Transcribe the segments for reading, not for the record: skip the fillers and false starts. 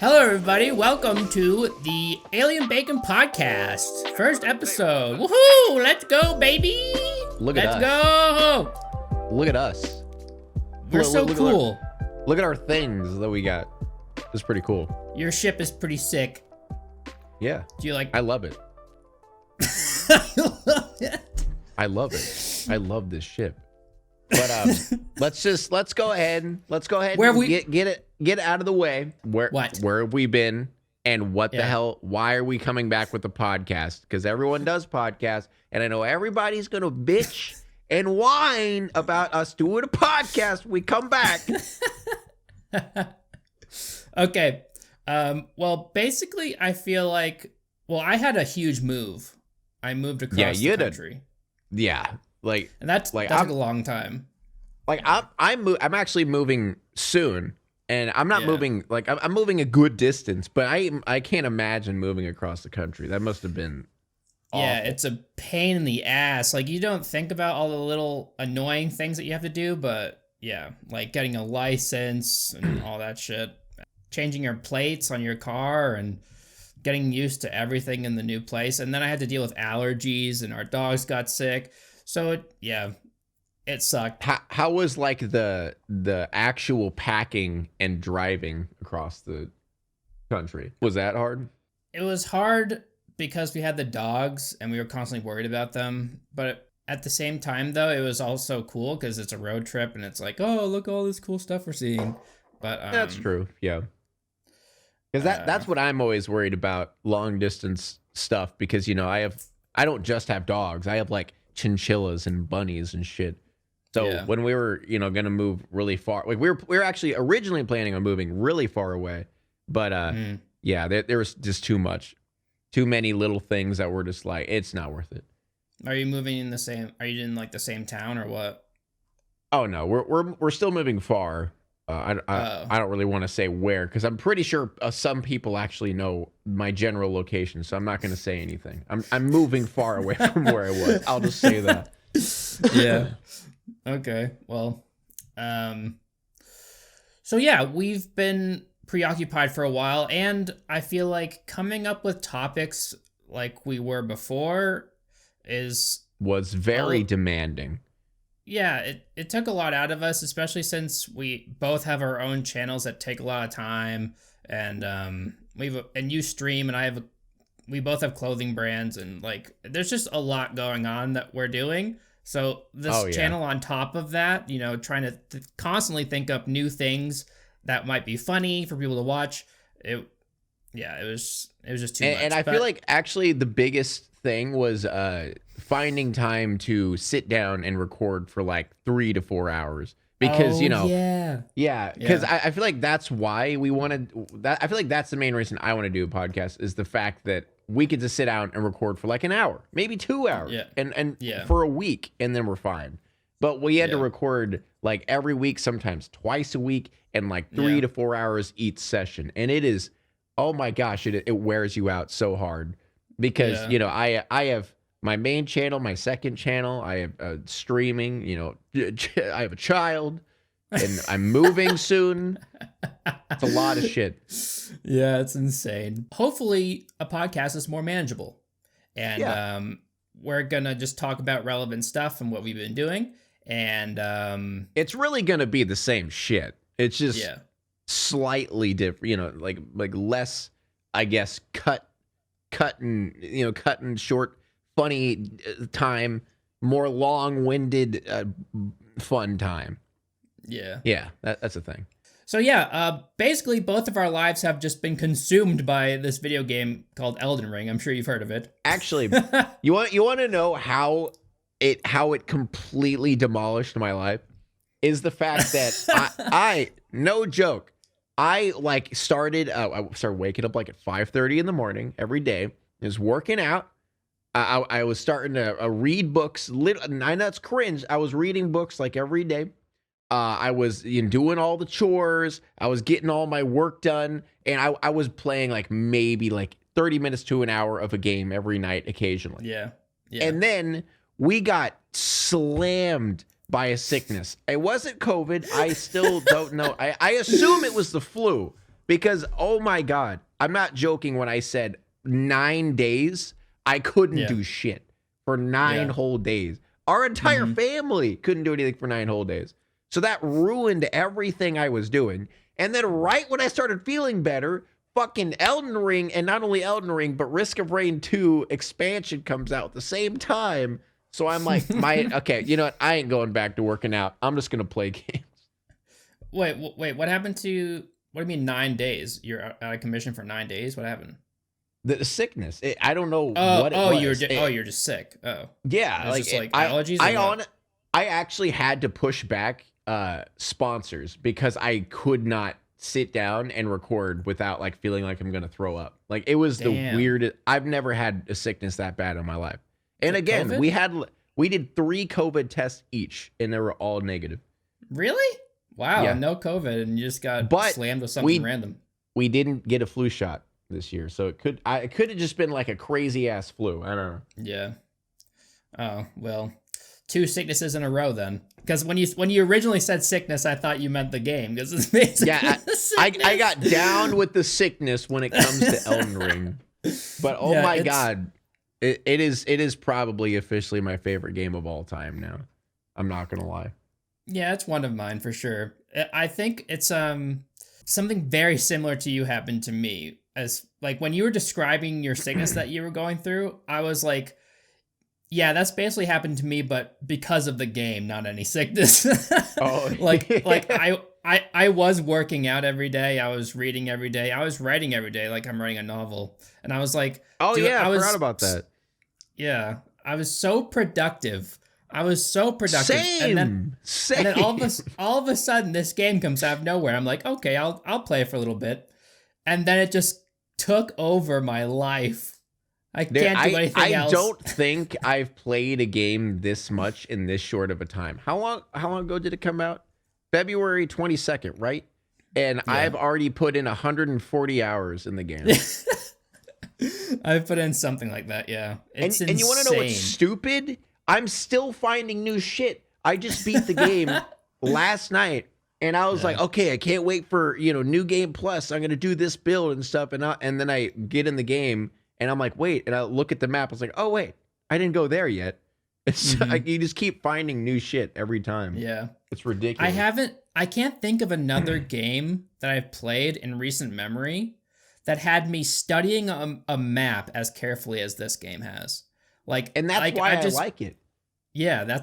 Hello, everybody. Welcome to the Alienbacon podcast. First episode. Woohoo! Let's go, baby! Let's go! Look at us. We're so cool. Look at our things that we got. It's pretty cool. Your ship is pretty sick. Yeah. Do you like? I love it. I love it. I love this ship. But let's go ahead and get it out of the way. Where have we been, and what the hell? Why are we coming back with the podcast? Because everyone does podcasts, and I know everybody's gonna bitch and whine about us doing a podcast. We come back. Okay. Well, basically, I feel like I had a huge move. I moved across the country. And that took a long time. Like I'm actually moving soon, and I'm not moving like I'm moving a good distance, but I can't imagine moving across the country. That must have been awful. Yeah, it's a pain in the ass. Like, you don't think about all the little annoying things that you have to do, but yeah, like getting a license and all that shit, changing your plates on your car, and getting used to everything in the new place. And then I had to deal with allergies, and our dogs got sick. So it sucked. How was like the actual packing and driving across the country? Was that hard? It was hard because we had the dogs and we were constantly worried about them. But at the same time, though, it was also cool because it's a road trip and it's like, oh, look, all this cool stuff we're seeing. But that's true. Yeah. Because that's what I'm always worried about, long distance stuff, because, you know, I don't just have dogs. I have like chinchillas and bunnies and shit. So when we were, you know, going to move really far, like we were actually originally planning on moving really far away, but there was just too many little things that were just like, it's not worth it. Are you moving are you in like the same town or what? Oh no, we're still moving far. I don't really want to say where, because I'm pretty sure some people actually know my general location, so I'm not going to say anything. I'm moving far away from where I was. I'll just say that. Yeah. Okay. Well, so yeah, we've been preoccupied for a while, and I feel like coming up with topics like we were before was very demanding. Yeah, it took a lot out of us, especially since we both have our own channels that take a lot of time, and you stream, and we both have clothing brands, and like there's just a lot going on that we're doing. So this channel on top of that, you know, trying to constantly think up new things that might be funny for people to watch. It was just too much. And I feel like actually the biggest thing was finding time to sit down and record for like 3 to 4 hours, because because I feel like that's why we wanted that. I feel like that's the main reason I want to do a podcast, is the fact that we could just sit down and record for like an hour, maybe 2 hours, and for a week, and then we're fine. But we had to record like every week, sometimes twice a week, and like 3 to 4 hours each session. And it is, oh my gosh, it wears you out so hard, because, you know, I have my main channel, my second channel, I have streaming, you know, I have a child, and I'm moving soon. It's a lot of shit. Yeah, it's insane. Hopefully a podcast is more manageable, and we're gonna just talk about relevant stuff and what we've been doing, and it's really gonna be the same shit. It's just slightly different, you know, like less, I guess, cutting short, funny time, more long-winded, fun time. Yeah, that's a thing. So basically both of our lives have just been consumed by this video game called Elden Ring. I'm sure you've heard of it. Actually, you want to know how it completely demolished my life? Is the fact that I no joke, I started waking up like at 5:30 in the morning every day. I was working out. I was starting to read books. I know it's cringe. I was reading books like every day. I was doing all the chores. I was getting all my work done, and I was playing like maybe like 30 minutes to an hour of a game every night occasionally. Yeah. And then we got slammed by a sickness. It wasn't COVID. I still don't know. I assume it was the flu, because oh my God, I'm not joking when I said 9 days I couldn't do shit for 9 whole days. Our entire family couldn't do anything for 9 whole days. So that ruined everything I was doing. And then right when I started feeling better, fucking Elden Ring, and not only Elden Ring, but Risk of Rain 2 expansion comes out at the same time. So I'm like, okay, you know what? I ain't going back to working out. I'm just going to play games. Wait, what happened to, what do you mean 9 days? You're out of commission for 9 days? What happened? The sickness. I don't know what it was. You're just sick. Oh. Yeah. Like, just like allergies? I actually had to push back sponsors because I could not sit down and record without like feeling like I'm going to throw up. Like it was the weirdest. I've never had a sickness that bad in my life. And again, COVID? we did 3 COVID tests each and they were all negative. Really? Wow. Yeah. No COVID and you just got slammed with something random. We didn't get a flu shot this year. So it could have just been like a crazy ass flu. I don't know. Yeah. Oh, well, 2 sicknesses in a row then. Because when you originally said sickness, I thought you meant the game. Because it's basically I got down with the sickness when it comes to Elden Ring. But oh my God. It is probably officially my favorite game of all time now. I'm not gonna lie. Yeah, it's one of mine for sure. I think it's something very similar to you happened to me. As like when you were describing your sickness that you were going through, I was like, yeah, that's basically happened to me, but because of the game, not any sickness. I was working out every day. I was reading every day. I was writing every day, like I'm writing a novel. And I was like, I forgot about that. Yeah, I was so productive. Same. And then all of a sudden, this game comes out of nowhere. I'm like, okay, I'll play it for a little bit, and then it just took over my life. I can't do anything else. I don't think I've played a game this much in this short of a time. How long ago did it come out? February 22nd, right? And I've already put in 140 hours in the game. I've put in something like that, yeah. It's and you want to know what's stupid? I'm still finding new shit. I just beat the game last night, and I was like, okay, I can't wait for New Game Plus. I'm gonna do this build and stuff, and then I get in the game, and I'm like, wait, and I look at the map. I was like, oh wait, I didn't go there yet. It's like you just keep finding new shit every time. Yeah, it's ridiculous. I can't think of another game that I've played in recent memory that had me studying a map as carefully as this game has. And that's why I like it. Yeah,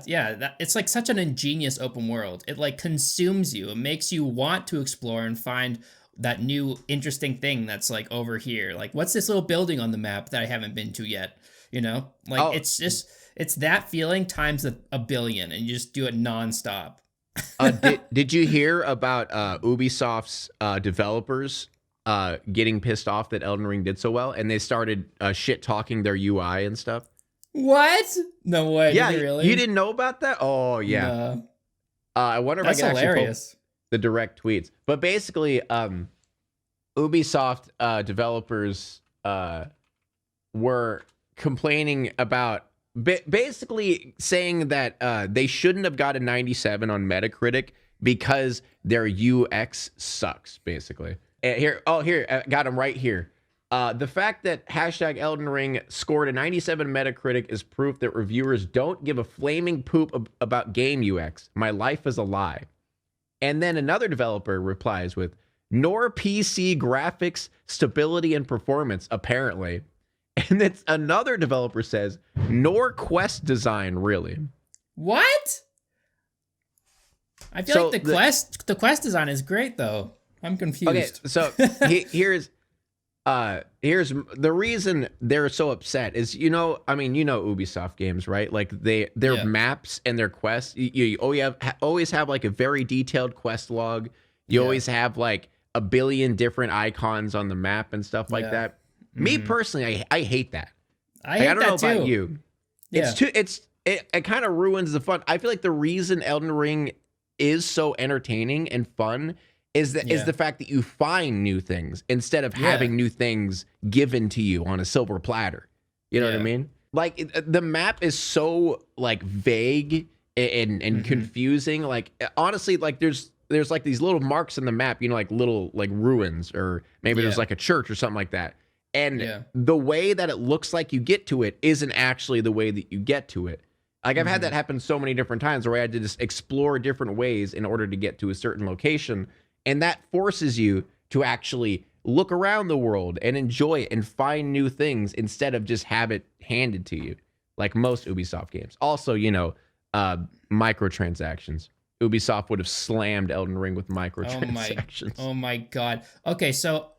it's like such an ingenious open world. It like consumes you. It makes you want to explore and find that new interesting thing that's like over here. Like, what's this little building on the map that I haven't been to yet? It's that feeling times a billion, and you just do it nonstop. Did you hear about Ubisoft's developers getting pissed off that Elden Ring did so well, and they started shit talking their UI and stuff? What? No way. Yeah, did they really? You didn't know about that? Oh yeah. No. I wonder if I can actually post the direct tweets. But basically, Ubisoft developers were complaining about basically saying that they shouldn't have got a 97 on Metacritic because their UX sucks, basically. Here, got him right here. The fact that hashtag Elden Ring scored a 97 Metacritic is proof that reviewers don't give a flaming poop about game UX. My life is a lie. And then another developer replies with, nor PC graphics, stability, and performance, apparently. And then another developer says, nor quest design, really. What? I feel like the quest design is great, though. I'm confused. Okay, so here's the reason they're so upset is, Ubisoft games, right? Like their maps and their quests, you always have like a very detailed quest log. You always have like a billion different icons on the map and stuff like that. Mm-hmm. Me personally, I hate that. I don't know about you. Yeah. It kind of ruins the fun. I feel like the reason Elden Ring is so entertaining and fun is the fact that you find new things instead of having new things given to you on a silver platter. You know what I mean? Like the map is so like vague and confusing. Like honestly, like there's there's like these little marks in the map, you know, like little like ruins, or maybe there's like a church or something like that. And the way that it looks like you get to it isn't actually the way that you get to it. Like I've had that happen so many different times where I had to just explore different ways in order to get to a certain location. And that forces you to actually look around the world and enjoy it and find new things instead of just have it handed to you, like most Ubisoft games. Also, you know, microtransactions. Ubisoft would have slammed Elden Ring with microtransactions. Oh my God. Okay, so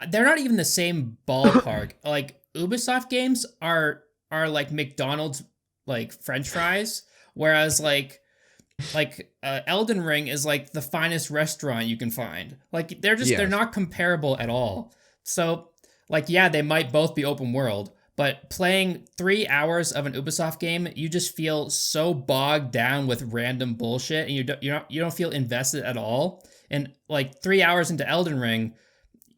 they're not even the same ballpark. Like Ubisoft games are like McDonald's like French fries, whereas like Elden Ring is like the finest restaurant you can find. Like they're not comparable at all. So like they might both be open world, but playing 3 hours of an Ubisoft game, you just feel so bogged down with random bullshit, and you don't feel invested at all. And like 3 hours into Elden Ring,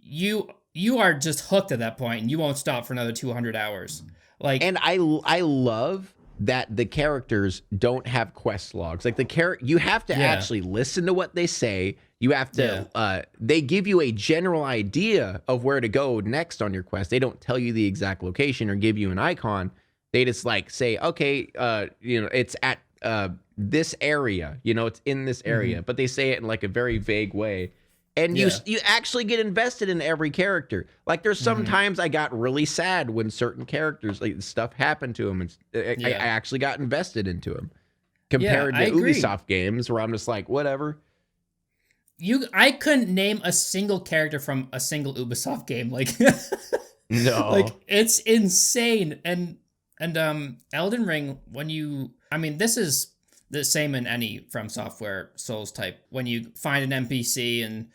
you are just hooked at that point, and you won't stop for another 200 hours. Like, and I love that the characters don't have quest logs. Like you have to actually listen to what they say. You have to, they give you a general idea of where to go next on your quest. They don't tell you the exact location or give you an icon. They just like say, okay, you know, it's at this area, you know, it's in this area, but they say it in like a very vague way. And you actually get invested in every character. Like there's sometimes I got really sad when certain characters, like stuff happened to them, and I actually got invested into them. Compared to Ubisoft games where I'm just like, whatever. I couldn't name a single character from a single Ubisoft game. Like no, like it's insane. And Elden Ring, this is the same in any From Software Souls type. When you find an NPC and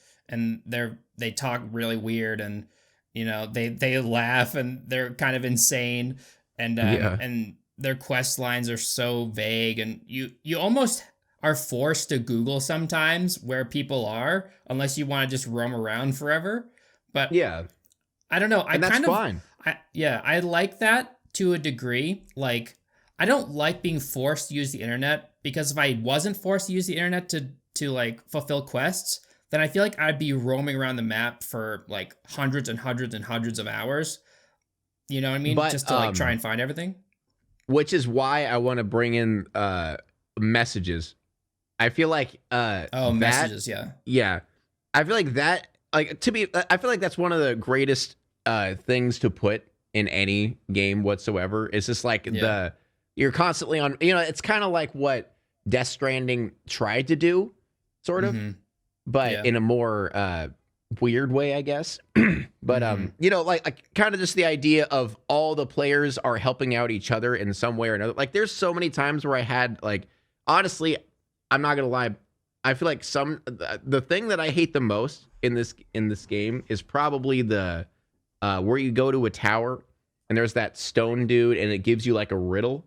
they talk really weird, and you know they laugh and they're kind of insane, and their quest lines are so vague, and you almost are forced to Google sometimes where people are, unless you want to just roam around forever. But I don't know. That's fine. I like that to a degree. Like I don't like being forced to use the internet, because if I wasn't forced to use the internet to like fulfill quests, then I feel like I'd be roaming around the map for like hundreds and hundreds and hundreds of hours. You know what I mean? But, just to like try and find everything. Which is why I want to bring in messages. I feel like messages, yeah. I feel like that, like I feel like that's one of the greatest things to put in any game whatsoever. It's just like you're constantly on, you know, it's kind of like what Death Stranding tried to do, sort of, but in a more weird way, I guess. But you know, like kind of just the idea of all the players are helping out each other in some way or another. Like there's so many times where I had, like, honestly, I'm not gonna lie, I feel like the thing that I hate the most in this game is probably the where you go to a tower and there's that stone dude and it gives you like a riddle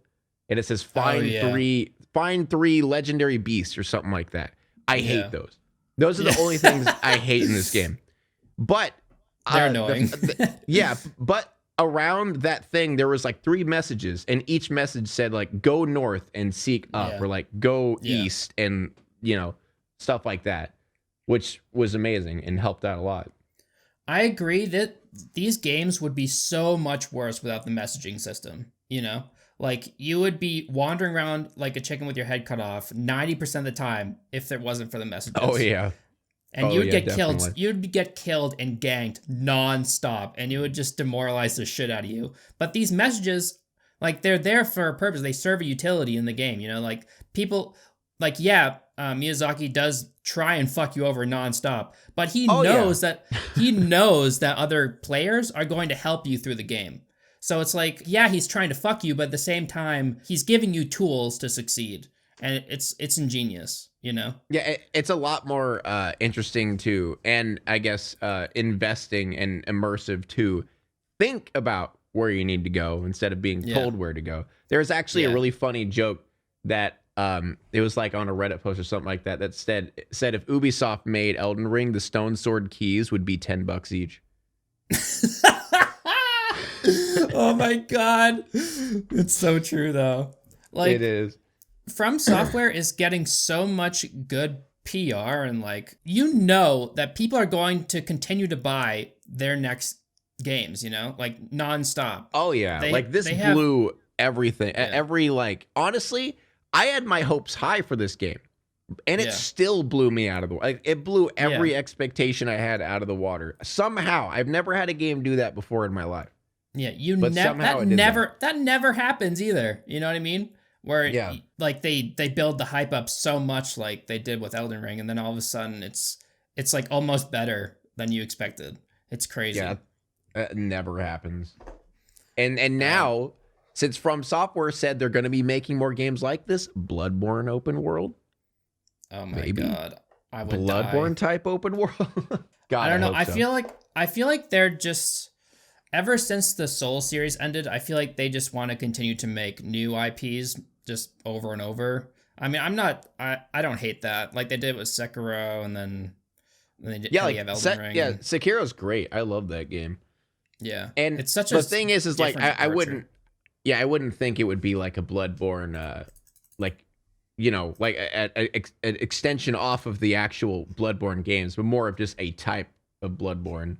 and it says find three legendary beasts or something like that. I hate those. Those are the only things I hate in this game. But they're annoying. But around that thing there was like 3 messages, and each message said like go north and seek up, or like go east, and you know, stuff like that, which was amazing and helped out a lot. I agree that these games would be so much worse without the messaging system, you know? Like, you would be wandering around like a chicken with your head cut off 90% of the time if there wasn't for the messages. Oh, yeah. And you would get killed. You'd get killed and ganked nonstop, and it would just demoralize the shit out of you. But these messages, like, they're there for a purpose. They serve a utility in the game, you know? Like, people, like, Miyazaki does try and fuck you over nonstop, but he knows that other players are going to help you through the game. So it's like, he's trying to fuck you, but at the same time, he's giving you tools to succeed, and it's ingenious, you know? Yeah, it's a lot more interesting to, and I guess investing and immersive to think about where you need to go instead of being told where to go. There's actually a really funny joke that it was like on a Reddit post or something like that that said if Ubisoft made Elden Ring, the stone sword keys would be $10 each. Oh my god, it's so true though. Like, it is. From Software is getting so much good PR and like, you know that people are going to continue to buy their next games, you know, like nonstop. Oh yeah, like this blew everything. Yeah. Every like, honestly, I had my hopes high for this game, and it still blew me out of the like. It blew every expectation I had out of the water. Somehow, I've never had a game do that before in my life. Yeah, that never happens either. You know what I mean? Where like they build the hype up so much, like they did with Elden Ring, and then all of a sudden it's like almost better than you expected. It's crazy. Yeah, that never happens. And now, since From Software said they're going to be making more games like this, Bloodborne open world. Oh my god, I would Bloodborne type open world. God, I don't know. I feel like they're just, ever since the Soul series ended, I feel like they just want to continue to make new IPs just over and over. I mean, I don't hate that. Like they did with Sekiro, and then they did have Elden Ring. Yeah, Sekiro's great. I love that game. Yeah, and it's such the thing is like I wouldn't think it would be like a Bloodborne, like, you know, like an extension off of the actual Bloodborne games, but more of just a type of Bloodborne.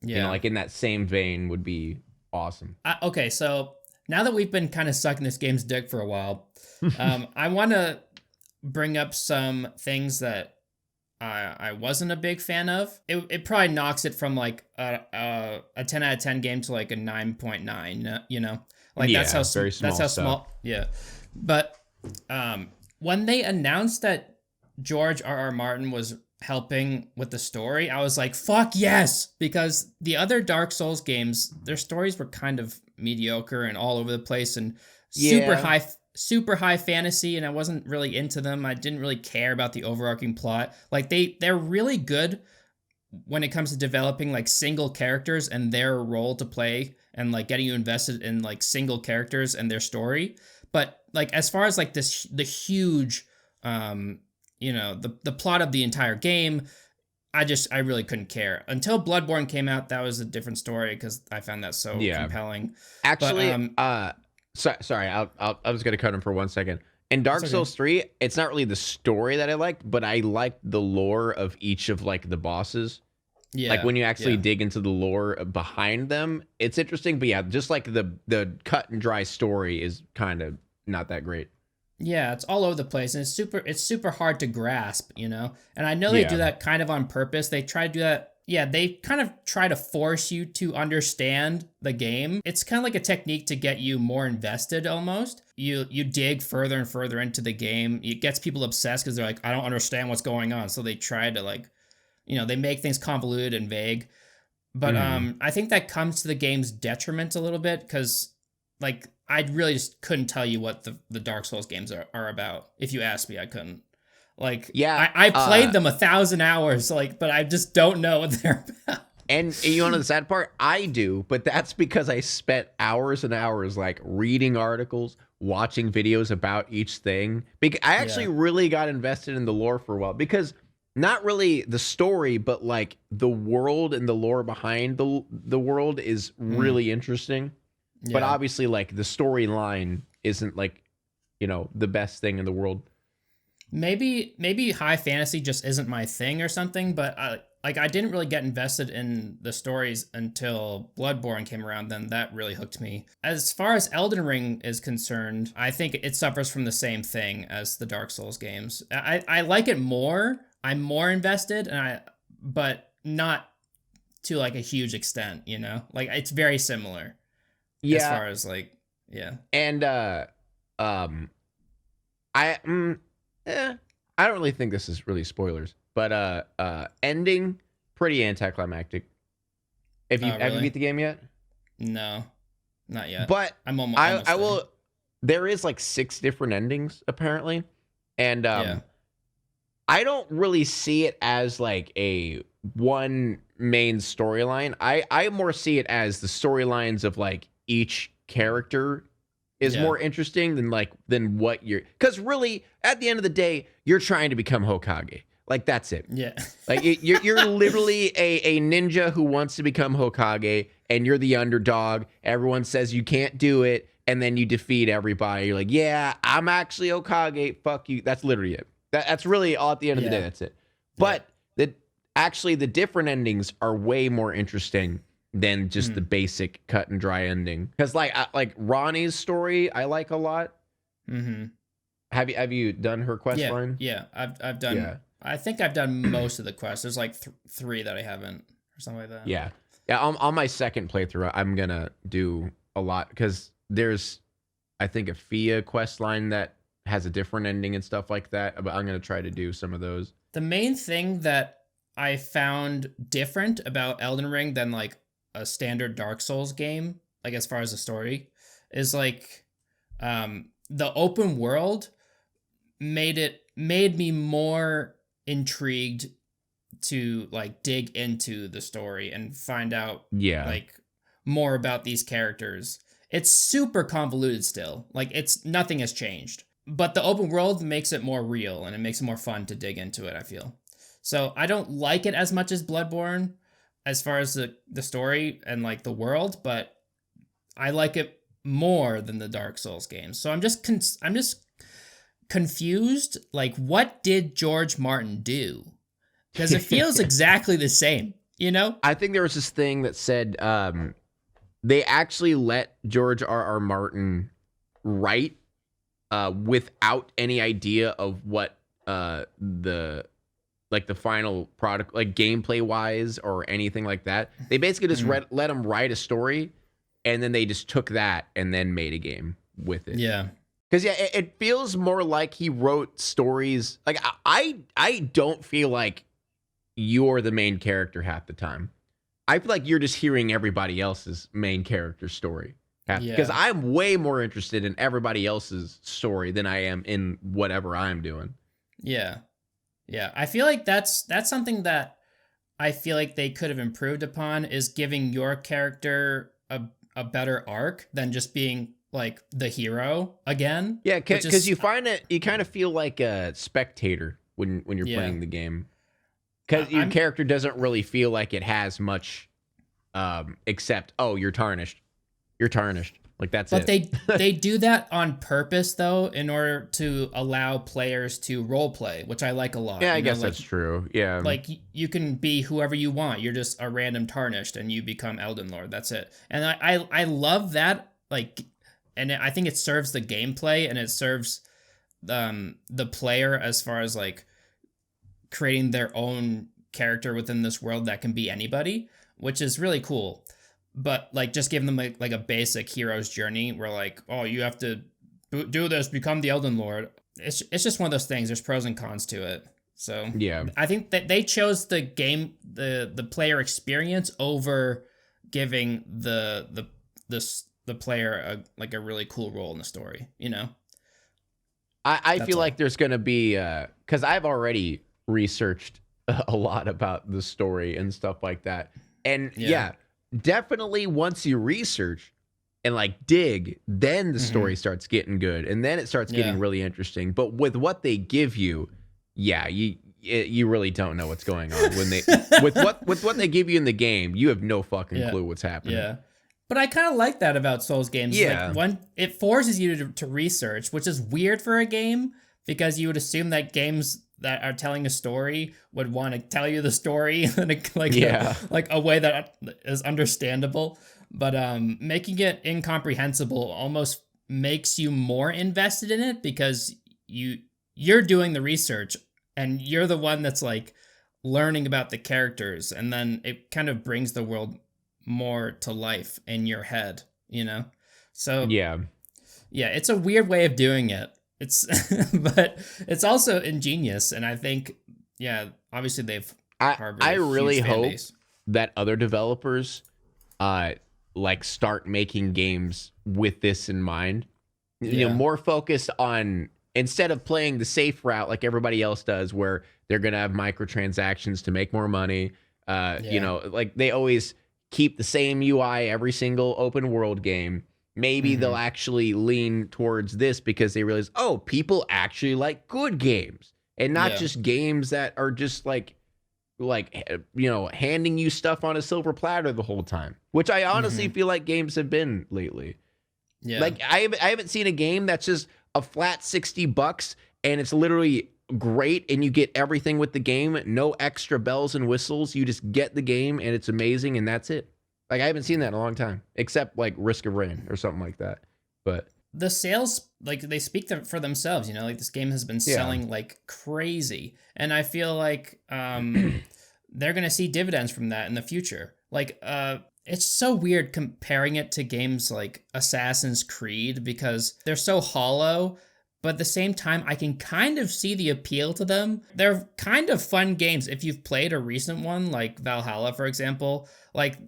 Yeah, you know, like in that same vein would be awesome. Okay, so now that we've been kind of sucking this game's dick for a while, I want to bring up some things that I wasn't a big fan of. It probably knocks it from like a 10 out of 10 game to like a 9.9, you know? Like that's how small. Yeah. But when they announced that George R.R. Martin was helping with the story, I was like, fuck yes, because the other Dark Souls games, their stories were kind of mediocre and all over the place and super high fantasy, and I wasn't really into them. I didn't really care about the overarching plot. Like they're really good when it comes to developing like single characters and their role to play and like getting you invested in like single characters and their story. But like as far as like the huge you know, the plot of the entire game, I really couldn't care. Until Bloodborne came out, that was a different story because I found that so compelling. Actually, sorry, I was going to cut him for 1 second. In Dark Souls 3, it's not really the story that I liked, but I liked the lore of each of like the bosses. Yeah. Like when you actually dig into the lore behind them, it's interesting. But yeah, just like the cut and dry story is kind of not that great. Yeah, it's all over the place, and it's super hard to grasp, you know? And I know they do that kind of on purpose. They try to do that. Yeah, they kind of try to force you to understand the game. It's kind of like a technique to get you more invested almost. You dig further and further into the game. It gets people obsessed because they're like, I don't understand what's going on. So they try to like, you know, they make things convoluted and vague. But I think that comes to the game's detriment a little bit because like I really just couldn't tell you what the Dark Souls games are about. If you asked me, I couldn't. Like, yeah, I played them 1,000 hours, like, but I just don't know what they're about. And you know the sad part? I do, but that's because I spent hours and hours like reading articles, watching videos about each thing. I actually really got invested in the lore for a while because not really the story, but like the world and the lore behind the world is really interesting. Yeah. But obviously, like the storyline isn't like, you know, the best thing in the world. Maybe high fantasy just isn't my thing or something, but I didn't really get invested in the stories until Bloodborne came around. Then that really hooked me. As far as Elden Ring is concerned, I think it suffers from the same thing as the Dark Souls games. I like it more. I'm more invested, but not to like a huge extent, you know? Like it's very similar. Yeah. As far as like, yeah. And I don't really think this is really spoilers, but ending pretty anticlimactic. Have you beat the game yet? No, not yet. But I will. There is like 6 different endings apparently, and I don't really see it as like a one main storyline. I more see it as the storylines of like each character is more interesting than what you're, because really at the end of the day you're trying to become Hokage. Like that's it. Yeah. Like you're literally a ninja who wants to become Hokage, and you're the underdog. Everyone says you can't do it, and then you defeat everybody. You're like, yeah, I'm actually Hokage. Fuck you. That's literally it. That's really all at the end of the day. That's it. But the different endings are way more interesting than just the basic cut and dry ending. Because like Ronnie's story, I like a lot. Mm-hmm. Have you done her quest line? Yeah, I've done. Yeah. I think I've done most of the quests. There's like 3 that I haven't, or something like that. Yeah. On my second playthrough, I'm gonna do a lot because there's, I think, a Fia quest line that has a different ending and stuff like that. But I'm gonna try to do some of those. The main thing that I found different about Elden Ring than like a standard Dark Souls game, like as far as the story, is like the open world made me more intrigued to like dig into the story and find out like more about these characters. It's super convoluted still. Like nothing has changed. But the open world makes it more real and it makes it more fun to dig into it, I feel. So I don't like it as much as Bloodborne as far as the story and like the world, but I like it more than the Dark Souls games. So I'm just confused. Like, what did George Martin do? Because it feels exactly the same, you know? I think there was this thing that said they actually let George R.R. Martin write without any idea of what the final product, like gameplay wise or anything like that. They basically just let him write a story, and then they just took that and then made a game with it. Yeah. Because it feels more like he wrote stories. Like I don't feel like you're the main character half the time. I feel like you're just hearing everybody else's main character story. Because I'm way more interested in everybody else's story than I am in whatever I'm doing. Yeah. Yeah. I feel like that's something that I feel like they could have improved upon, is giving your character a better arc than just being like the hero again. Yeah, because you find it, you kind of feel like a spectator when you're playing the game. Because your character doesn't really feel like it has much except, oh, you're tarnished. You're tarnished. Like, that's it. But they do that on purpose, though, in order to allow players to role play, which I like a lot. Yeah, I guess that's true. Yeah. Like, you can be whoever you want. You're just a random tarnished, and you become Elden Lord. That's it. And I love that. Like, and I think it serves the gameplay, and it serves the player as far as, like, creating their own character within this world that can be anybody, which is really cool. But like, just giving them like a basic hero's journey where like, oh, you have to do this, become the Elden Lord. It's just one of those things. There's pros and cons to it. So yeah, I think that they chose the game, the player experience over giving the player a really cool role in the story. You know, I feel like there's gonna be because I've already researched a lot about the story and stuff like that, and definitely once you research and like dig, then the story starts getting good, and then it starts getting really interesting. But with what they give you, you really don't know what's going on when they with what they give you in the game. You have no fucking clue what's happening. Yeah, but I kind of like that about Souls games. Yeah, like when it forces you to research, which is weird for a game, because you would assume that games that are telling a story would want to tell you the story in a way that is understandable, but making it incomprehensible almost makes you more invested in it, because you're doing the research and you're the one that's like learning about the characters, and then it kind of brings the world more to life in your head, you know? So yeah, it's a weird way of doing it. But it's also ingenious, and I think, obviously they've harbored I really hope base. That other developers like start making games with this in mind. You know, more focused on, instead of playing the safe route like everybody else does, where they're gonna have microtransactions to make more money. You know, like they always keep the same UI every single open world game. Maybe they'll actually lean towards this because they realize, oh, people actually like good games, and not just games that are just like, you know, handing you stuff on a silver platter the whole time, which I honestly feel like games have been lately. Yeah. Like I haven't seen a game that's just a flat $60 and it's literally great, and you get everything with the game. No extra bells and whistles. You just get the game, and it's amazing, and that's it. Like, I haven't seen that in a long time, except like Risk of Rain or something like that. But the sales, like, they speak for themselves, you know, like this game has been selling like crazy. And I feel like they're going to see dividends from that in the future. Like, it's so weird comparing it to games like Assassin's Creed because they're so hollow, but at the same time, I can kind of see the appeal to them. They're kind of fun games. If you've played a recent one, like Valhalla, for example, like,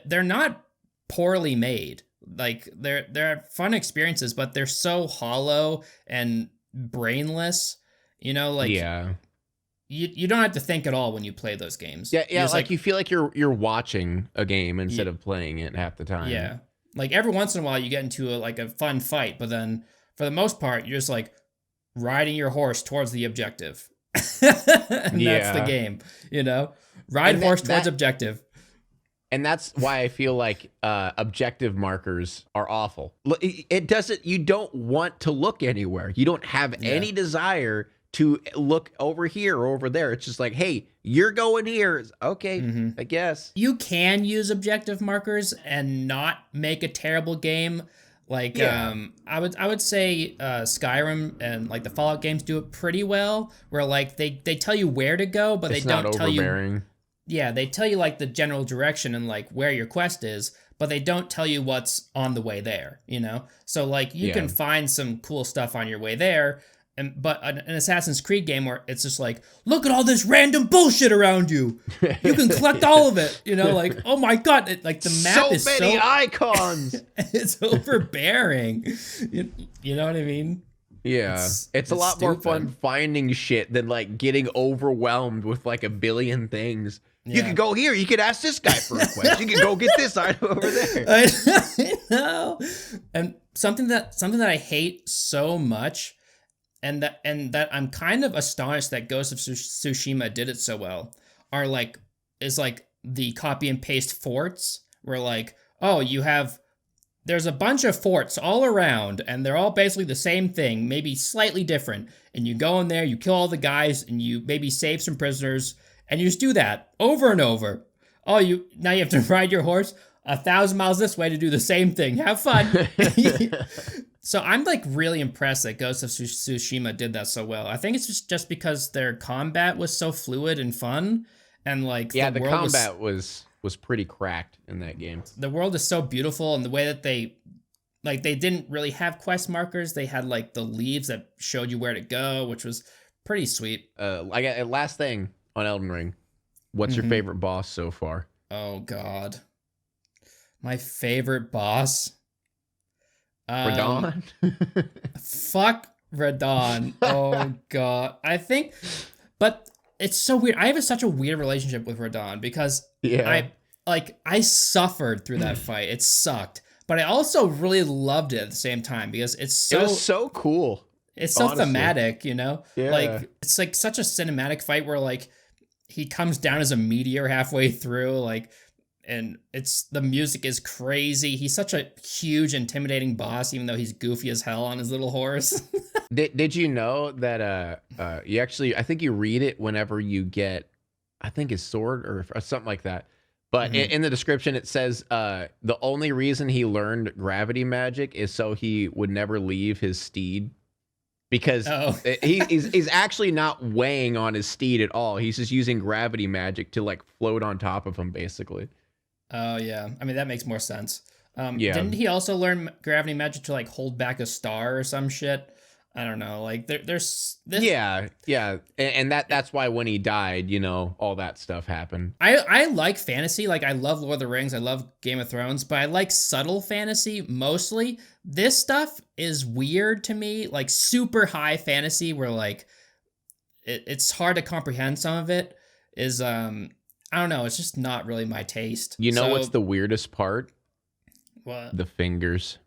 they're not poorly made. Like, they're fun experiences, but they're so hollow and brainless, you know, like, you don't have to think at all when you play those games. Yeah, like you feel like you're watching a game instead of playing it half the time. Yeah. Like, every once in a while you get into a fun fight, but then for the most part, you're just like riding your horse towards the objective. And that's the game, you know? Ride horse towards objective. And that's why I feel like objective markers are awful. It doesn't, you don't want to look anywhere. You don't have any desire to look over here or over there. It's just like, hey, you're going here. Okay, I guess. You can use objective markers and not make a terrible game. Like, I would say Skyrim and like the Fallout games do it pretty well, where like they tell you where to go, but they don't tell you. Yeah, they tell you like the general direction and like where your quest is, but they don't tell you what's on the way there, you know? So like you can find some cool stuff on your way there, but an Assassin's Creed game where it's just like, look at all this random bullshit around you. You can collect all of it, you know? Like, oh my god, like the map is so many icons. It's overbearing. You know what I mean? Yeah, it's a lot more fun finding shit than like getting overwhelmed with like a billion things. Yeah. You could go here. You could ask this guy for a quest. You could go get this item over there. I know. And something that I hate so much, and that I'm kind of astonished that Ghost of Tsushima did it so well, is the copy and paste forts, where like, oh, there's a bunch of forts all around, and they're all basically the same thing, maybe slightly different. And you go in there, you kill all the guys, and you maybe save some prisoners. And you just do that over and over. Oh, now you have to ride your horse 1,000 miles this way to do the same thing. Have fun. So I'm like really impressed that Ghost of Tsushima did that so well. I think it's just because their combat was so fluid and fun, and like the combat was pretty cracked in that game. The world is so beautiful, and the way that they didn't really have quest markers. They had like the leaves that showed you where to go, which was pretty sweet. Last thing on Elden Ring, what's your favorite boss so far? Oh god, my favorite boss, Radahn. Fuck Radahn. Oh god, I think, but it's so weird. I have such a weird relationship with Radahn because I suffered through that fight. It sucked, but I also really loved it at the same time because it was so cool. It's so thematic, you know? Yeah. Like, it's like such a cinematic fight where like he comes down as a meteor halfway through, like, and the music is crazy. He's such a huge, intimidating boss, even though he's goofy as hell on his little horse. Did you know that you actually, I think you read it whenever you get, I think his sword or something like that. But in the description, it says the only reason he learned gravity magic is so he would never leave his steed. Because he's actually not weighing on his steed at all. He's just using gravity magic to like float on top of him, basically. Oh, yeah. I mean, that makes more sense. Didn't he also learn gravity magic to like hold back a star or some shit? I don't know. Like there's this. Yeah. And that's why when he died, you know, all that stuff happened. I like fantasy. Like, I love Lord of the Rings. I love Game of Thrones, but I like subtle fantasy mostly. This stuff is weird to me, like super high fantasy where like it's hard to comprehend. Some of it is, I don't know. It's just not really my taste. You know what's the weirdest part? What? The fingers.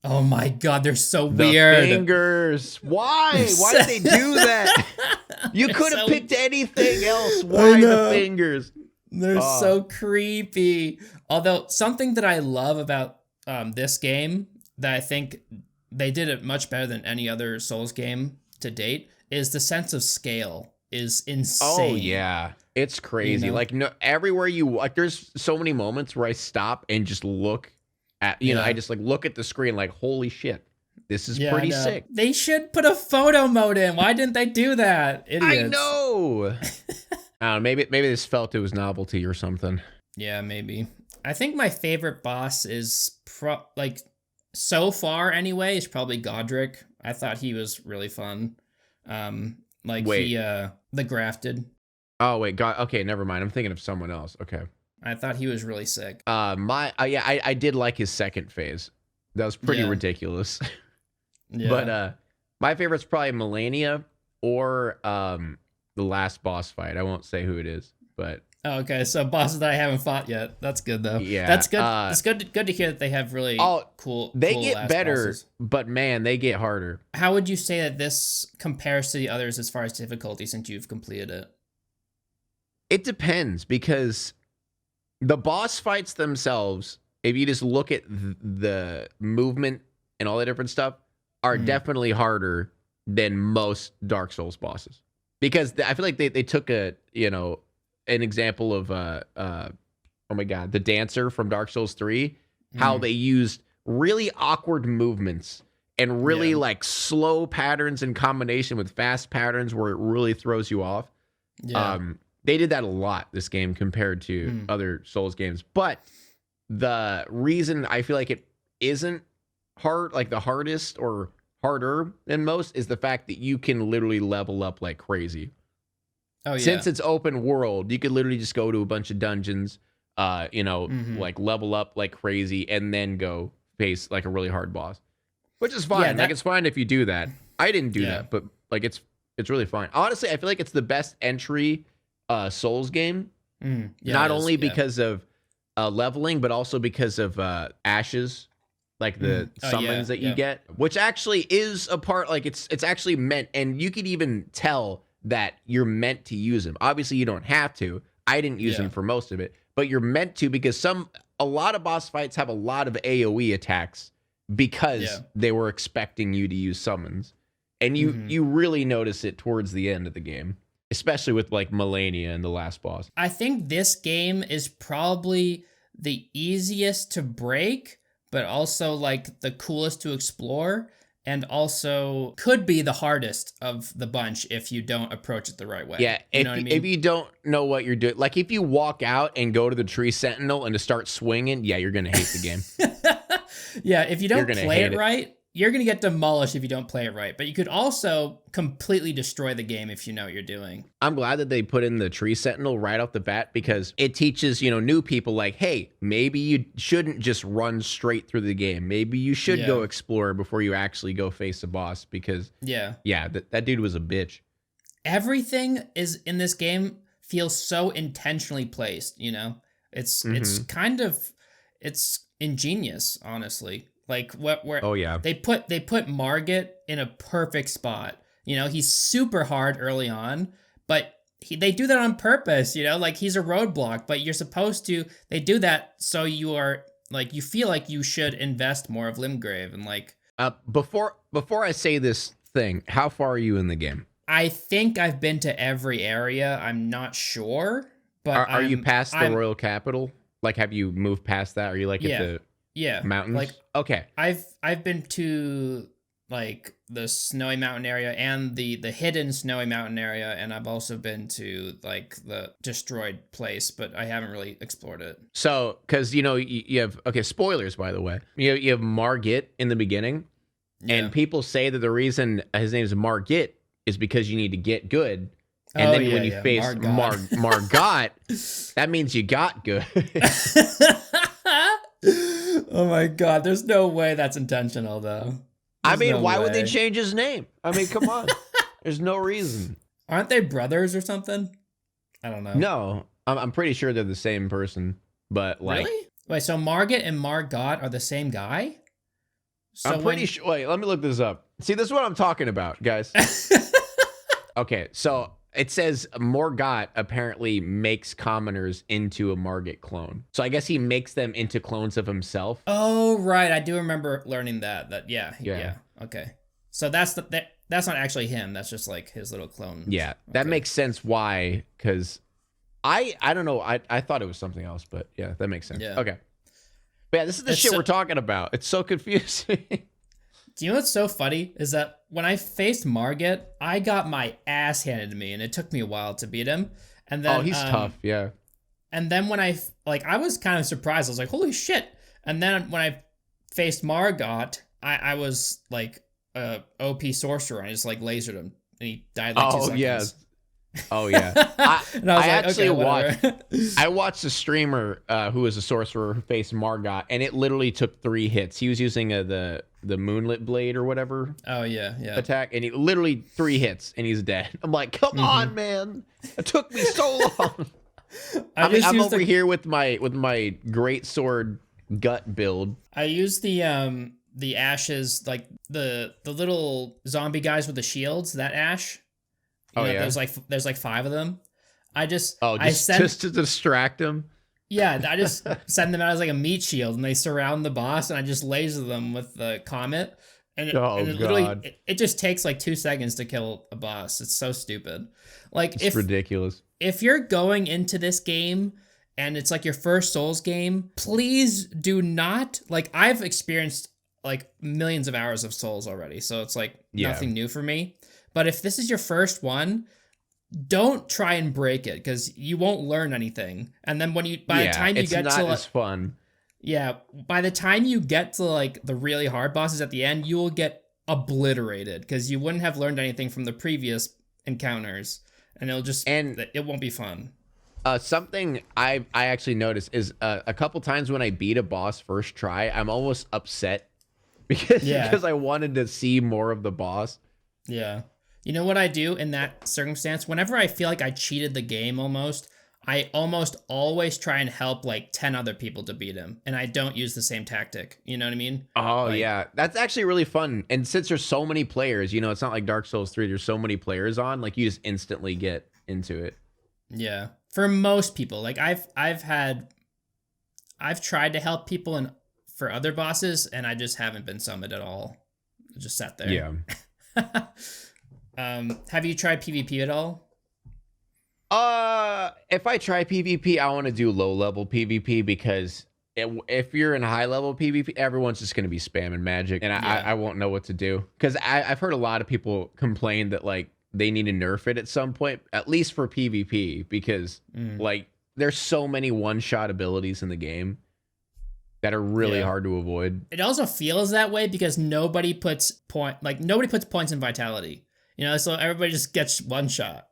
Oh my god, they're so weird. The fingers. Why? Why did they do that? You could have picked anything else. Why the fingers? They're so creepy. Although something that I love about this game that I think they did it much better than any other Souls game to date is the sense of scale is Oh insane. yeah, it's crazy. You know? Like no, everywhere you like, there's so many moments where I stop and just look at, I just like look at the screen like, holy shit, this is pretty sick. They should put a photo mode in. Why didn't they do that? Idiots. I know. I don't know, maybe they just felt it was novelty or something. Yeah, maybe. I think my favorite boss is so far anyway is probably Godric. I thought he was really fun. The grafted. Oh wait, God. Okay, never mind. I'm thinking of someone else. Okay. I thought he was really sick. I did like his second phase. That was pretty ridiculous. Yeah. But my favorite's probably Melania or the last boss fight. I won't say who it is, but okay, so bosses that I haven't fought yet. That's good though. Yeah, that's good. It's good to hear that they have really cool. They cool get better, bosses. but man, they get harder. How would you say that this compares to the others as far as difficulty since you've completed it? It depends, because the boss fights themselves, if you just look at the movement and all that different stuff, are definitely harder than most Dark Souls bosses. Because I feel like they took an example of oh my god, the dancer from Dark Souls 3, how they used really awkward movements and really like slow patterns in combination with fast patterns where it really throws you off. Yeah. They did that a lot this game compared to other Souls games. But the reason I feel like it isn't hard, like the hardest or harder than most, is the fact that you can literally level up like crazy. Oh yeah. Since it's open world, you could literally just go to a bunch of dungeons, like level up like crazy and then go face like a really hard boss. Which is fine. Like it's fine if you do that. I didn't do that, but like it's really fine. Honestly, I feel like it's the best entry Souls game. Not only because of leveling, but also because of ashes, like the summons that you get, which actually is a part, like it's actually meant, and you could even tell that you're meant to use them. Obviously, you don't have to. I didn't use them for most of it, but you're meant to, because a lot of boss fights have a lot of AoE attacks because they were expecting you to use summons, and you really notice it towards the end of the game. Especially with like Melania and the last boss. I think this game is probably the easiest to break, but also like the coolest to explore, and also could be the hardest of the bunch if you don't approach it the right way. Yeah, if you don't know what you're doing, like if you walk out and go to the tree sentinel and to start swinging, you're gonna hate the game. Yeah, if you don't play it right, you're going to get demolished if you don't play it right. But you could also completely destroy the game if you know what you're doing. I'm glad that they put in the tree sentinel right off the bat, because it teaches, new people like, hey, maybe you shouldn't just run straight through the game. Maybe you should go explore before you actually go face a boss, because that dude was a bitch. Everything is in this game feels so intentionally placed, It's it's ingenious, honestly. Like they put Margit in a perfect spot. He's super hard early on, but they do that on purpose. Like he's a roadblock, but you're supposed to. They do that so you are like, you feel like you should invest more of Limgrave, and like. Before I say this thing, how far are you in the game? I think I've been to every area. I'm not sure, but are you past the Royal Capital? Like, have you moved past that? Are you like at the mountains? Like, okay. I've been to like the Snowy Mountain area and the hidden Snowy Mountain area, and I've also been to like the destroyed place, but I haven't really explored it. So, because you have spoilers, by the way. You have Margit in the beginning, and people say that the reason his name is Margit is because you need to get good. And then when you face Margot, that means you got good. Oh my god, there's no way that's intentional, though. Why would they change his name? Come on. There's no reason. Aren't they brothers or something? I don't know. No, I'm pretty sure they're the same person, but like... Really? Wait, so Margit and Margot are the same guy? So I'm pretty sure... Wait, let me look this up. See, this is what I'm talking about, guys. Okay, so... It says Morgott apparently makes commoners into a Margit clone. So I guess he makes them into clones of himself. Oh, right. I do remember learning that. Yeah. Okay. So that's that's not actually him. That's just like his little clone. Yeah, that makes sense. Why? Because I don't know. I thought it was something else, but yeah, that makes sense. Yeah. Okay. But yeah, this is the shit we're talking about. It's so confusing. Do you know what's so funny is that when I faced Margit, I got my ass handed to me, and it took me a while to beat him. And then he's tough, yeah. And then when I was kind of surprised. I was like, holy shit. And then when I faced Margot, I was like a OP sorcerer, and I just like lasered him, and he died like 2 seconds. Yeah. Oh yeah. I watched a streamer who was a sorcerer who faced Margot, and it literally took 3 hits. He was using the moonlit blade or whatever. Oh yeah. Attack, and he literally 3 hits and he's dead. I'm like, come on, man. It took me so long. I'm over here with my great sword gut build. I used the ashes, like the little zombie guys with the shields, that ash. There's like 5 of them. Just to distract them. Yeah, I just send them out as like a meat shield, and they surround the boss, and I just laser them with the comet. And it literally it just takes like 2 seconds to kill a boss. It's so stupid. Like it's ridiculous. If you're going into this game and it's like your first Souls game, please do not, like, I've experienced like millions of hours of Souls already, so it's like nothing new for me. But if this is your first one, don't try and break it, because you won't learn anything. And then by the time you get to, it's not as fun. Yeah, by the time you get to like the really hard bosses at the end, you will get obliterated, because you wouldn't have learned anything from the previous encounters, and it won't be fun. Something I actually noticed is a couple times when I beat a boss first try, I'm almost upset because I wanted to see more of the boss. Yeah. You know what I do in that circumstance? Whenever I feel like I cheated the game I almost always try and help like 10 other people to beat him, and I don't use the same tactic. You know what I mean? Oh, yeah. That's actually really fun. And since there's so many players, it's not like Dark Souls 3, there's so many players on, like you just instantly get into it. Yeah. For most people, like I've tried to help people for other bosses, and I just haven't been summoned at all. I just sat there. Yeah. Have you tried PvP at all? If I try PvP, I want to do low level PvP, because if you're in high level PvP, everyone's just going to be spamming magic, and I won't know what to do. Because I've heard a lot of people complain that like they need to nerf it at some point, at least for PvP, because like there's so many one-shot abilities in the game that are really hard to avoid. It also feels that way because nobody puts points in vitality. So everybody just gets one shot.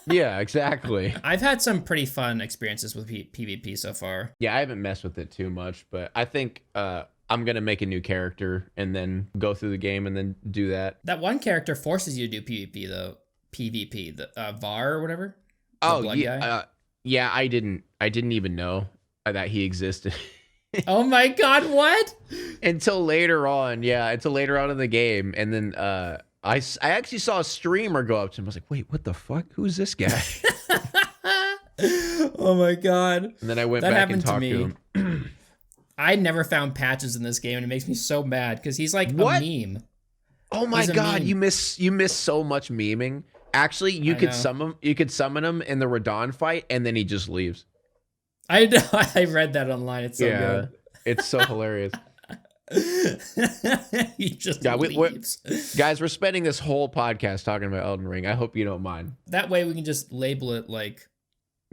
Yeah, exactly. I've had some pretty fun experiences with PvP so far. Yeah, I haven't messed with it too much, but I think I'm going to make a new character and then go through the game and then do that. That one character forces you to do PvP, though. PvP, the Var or whatever. Oh, yeah. Yeah, I didn't even know that he existed. Oh my god, what? Until later on in the game. And then I actually saw a streamer go up to him. I was like, wait, what the fuck? Who's this guy? Oh my god. And then I went back and talked to him. I never found patches in this game, and it makes me so mad because he's like a meme. Oh my god, you miss so much memeing. Actually, you could summon him in the Radon fight, and then he just leaves. I know. I read that online. It's so good. It's so hilarious. He just leaves. Guys, we're spending this whole podcast talking about Elden Ring. I hope you don't mind. That way we can just label it like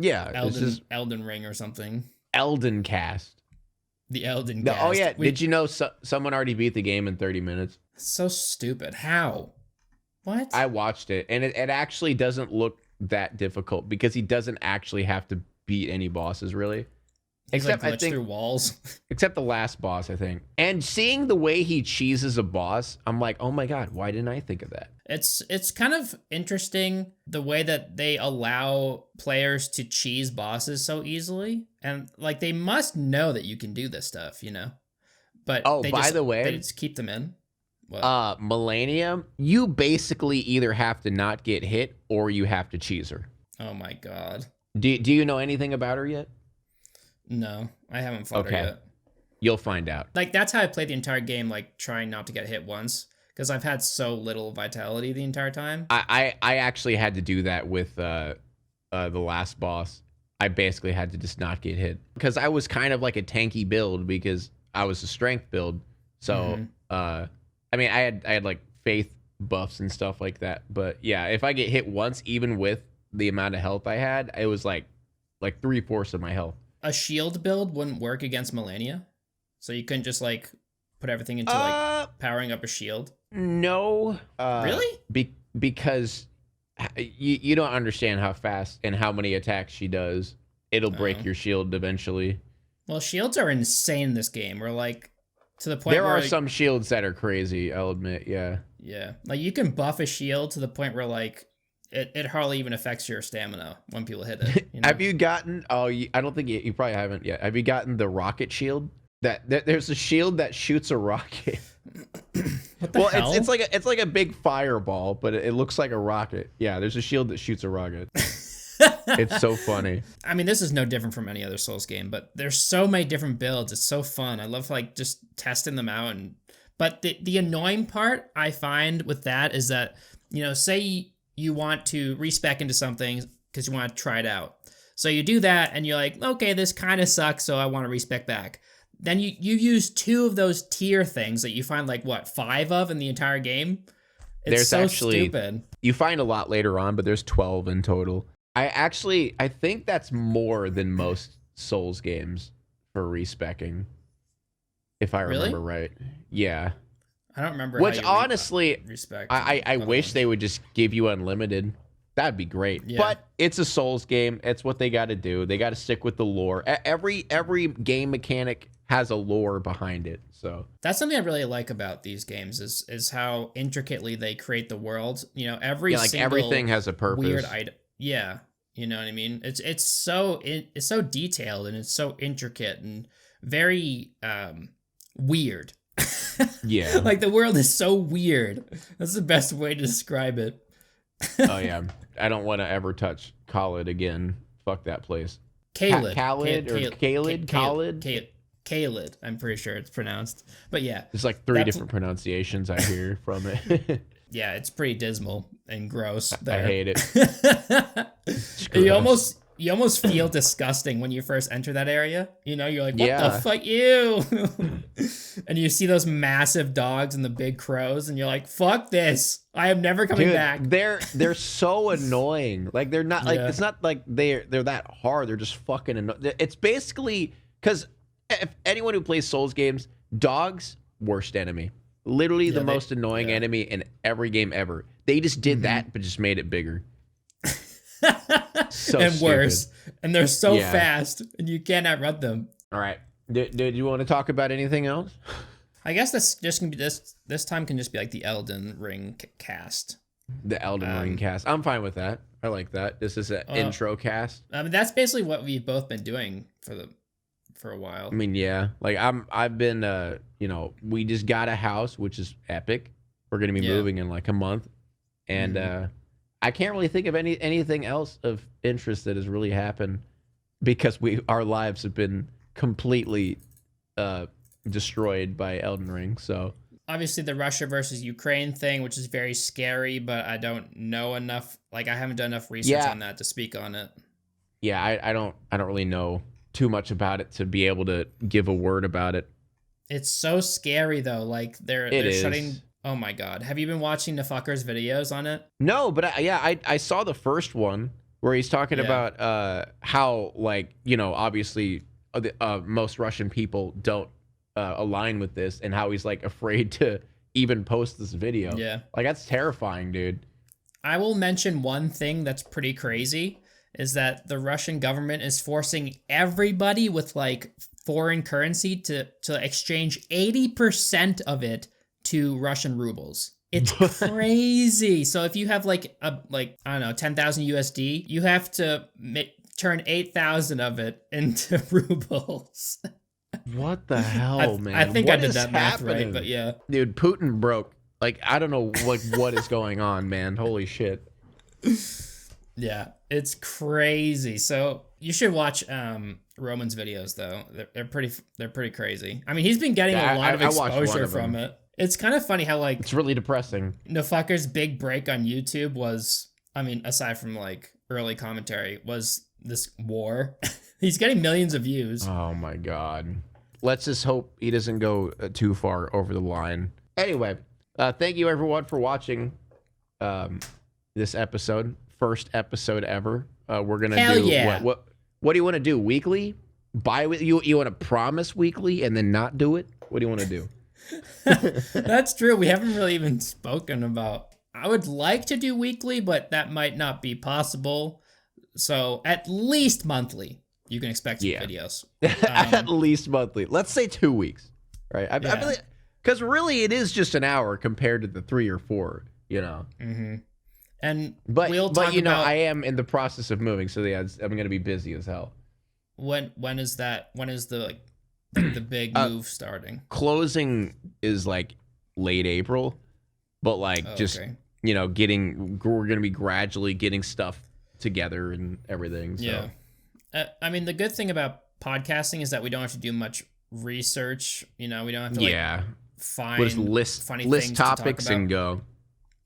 Elden Ring or something. Elden Cast. The Elden Cast. Oh yeah, did you know someone already beat the game in 30 minutes? So stupid. How? What? I watched it, and it actually doesn't look that difficult because he doesn't actually have to beat any bosses, really. Except like I think through walls. Except the last boss, I think. And seeing the way he cheeses a boss, I'm like, oh my god, why didn't I think of that? It's kind of interesting the way that they allow players to cheese bosses so easily, and like they must know that you can do this stuff, But by the way, they just keep them in. What? Millennium, you basically either have to not get hit or you have to cheese her. Oh my god. Do you know anything about her yet? No, I haven't fought her yet. You'll find out. Like, that's how I played the entire game, like, trying not to get hit once. because I've had so little vitality the entire time. I actually had to do that with the last boss. I basically had to just not get hit because I was kind of like a tanky build because I was a strength build. So I mean, I had like faith buffs and stuff like that. But yeah, if I get hit once, even with the amount of health I had, it was like 3/4 of my health. A shield build wouldn't work against Melania, so you couldn't just like put everything into like powering up a shield. No, really? Because you don't understand how fast and how many attacks she does. It'll break your shield eventually. Well, shields are insane in this game. We're like to the point there where are some shields that are crazy. I'll admit, yeah. Yeah, like you can buff a shield to the point where like it hardly even affects your stamina when people hit it. You know? Have you gotten? Oh, I don't think you probably haven't yet. Have you gotten the rocket shield? That there's a shield that shoots a rocket. What the hell? It's like a big fireball, but it looks like a rocket. Yeah, there's a shield that shoots a rocket. It's so funny. I mean, this is no different from any other Souls game, but there's so many different builds. It's so fun. I love like just testing them out. But the annoying part I find with that is that, you know, say you want to respec into something because you want to try it out. So you do that and you're like, okay, this kind of sucks, so I want to respec back. Then you use 2 of those tier things that you find like, what, 5 of in the entire game? It's so stupid. You find a lot later on, but there's 12 in total. I think that's more than most Souls games for respecking, if I remember right. Yeah. I don't remember. Which honestly, respect. I wish they would just give you unlimited. That'd be great. Yeah. But it's a Souls game. It's what they got to do. They got to stick with the lore. Every game mechanic has a lore behind it. So that's something I really like about these games is how intricately they create the world. You know, everything has a purpose. Weird item. Yeah, you know what I mean. It's so detailed and it's so intricate and very weird. Yeah. Like the world is so weird. That's the best way to describe it. Oh yeah. I don't want to ever touch Khalid again. Fuck that place. Khalid. Khalid. I'm pretty sure it's pronounced. But yeah. There's like 3 different pronunciations I hear from it. Yeah, it's pretty dismal and gross there. I hate it. You almost feel disgusting when you first enter that area. You know, you're like, what the fuck, ew. And you see those massive dogs and the big crows, and you're like, fuck this. I am never coming back. They're so annoying. Like they're not like it's not like they're that hard. They're just fucking annoying. It's basically because if anyone who plays Souls games, dogs, worst enemy. Literally the most annoying enemy in every game ever. They just did that, but just made it bigger. So and stupid. Worse. And they're so fast, and you can't outrun them. All right. Did you want to talk about anything else? I guess this just can be this time can just be like the Elden Ring cast. The Elden Ring cast. I'm fine with that. I like that. This is an intro cast. I mean, that's basically what we've both been doing for a while. I mean, yeah. Like I've been you know, we just got a house, which is epic. We're gonna be moving in like a month. And I can't really think of anything else of interest that has really happened because our lives have been completely destroyed by Elden Ring. So obviously the Russia versus Ukraine thing, which is very scary, but I don't know enough. Like I haven't done enough research on that to speak on it. Yeah, I don't really know too much about it to be able to give a word about it. It's so scary though. Like they're shutting. Oh my God. Have you been watching the fucker's videos on it? No, but I saw the first one where he's talking about how, like, you know, obviously most Russian people don't align with this and how he's like afraid to even post this video. Yeah. Like that's terrifying, dude. I will mention one thing that's pretty crazy is that the Russian government is forcing everybody with like foreign currency to exchange 80% of it to Russian rubles. It's crazy. So if you have like I don't know, 10,000 USD, you have to turn 8,000 of it into rubles. What the hell, man? I think I did that math right, but yeah. Dude, Putin broke. Like I don't know what is going on, man. Holy shit. Yeah, It's crazy. So you should watch Roman's videos though. They're pretty crazy. I mean, he's been getting a lot of exposure from it. It's kind of funny how like it's really depressing. Nafucker's big break on YouTube was, I mean, aside from like early commentary, was this war. He's getting millions of views. Oh my god. Let's just hope he doesn't go too far over the line. Anyway, thank you everyone for watching this episode. First episode ever. We're gonna what do you want to do? Weekly? You want to promise weekly and then not do it? What do you want to do? That's true. We haven't really even spoken about. I would like to do weekly, but that might not be possible. So at least monthly, you can expect some videos. At least monthly. Let's say 2 weeks, right? Because really, it is just an hour compared to the 3 or 4. You know. Mm-hmm. And but you know, I am in the process of moving, so yeah, I'm gonna be busy as hell. When is that? When is the the big move starting? Closing is like late April, but like you know, we're gonna be gradually getting stuff together and everything. So. Yeah, I mean, the good thing about podcasting is that we don't have to do much research. You know, we don't have to find we'll just list topics and go.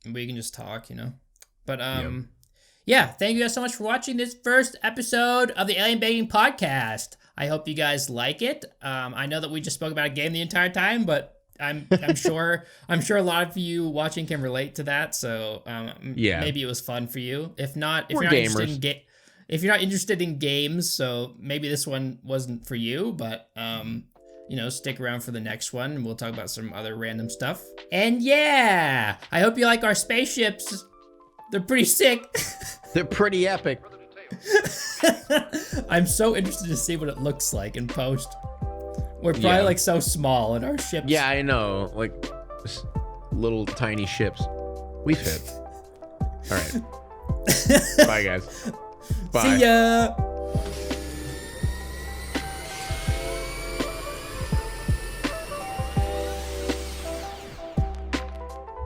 We can just talk, you know. But yeah, thank you guys so much for watching this first episode of the Alienbacon podcast. I hope you guys like it. I know that we just spoke about a game the entire time, but I'm sure a lot of you watching can relate to that. So maybe it was fun for you. If not, if you're not interested in games, so maybe this one wasn't for you. But you know, stick around for the next one, and we'll talk about some other random stuff. And yeah, I hope you like our spaceships. They're pretty sick. They're pretty epic. I'm so interested to see what it looks like in post. We're probably like so small in our ships. Yeah, I know. Like little tiny ships. We fit. All right. Bye, guys. Bye. See ya.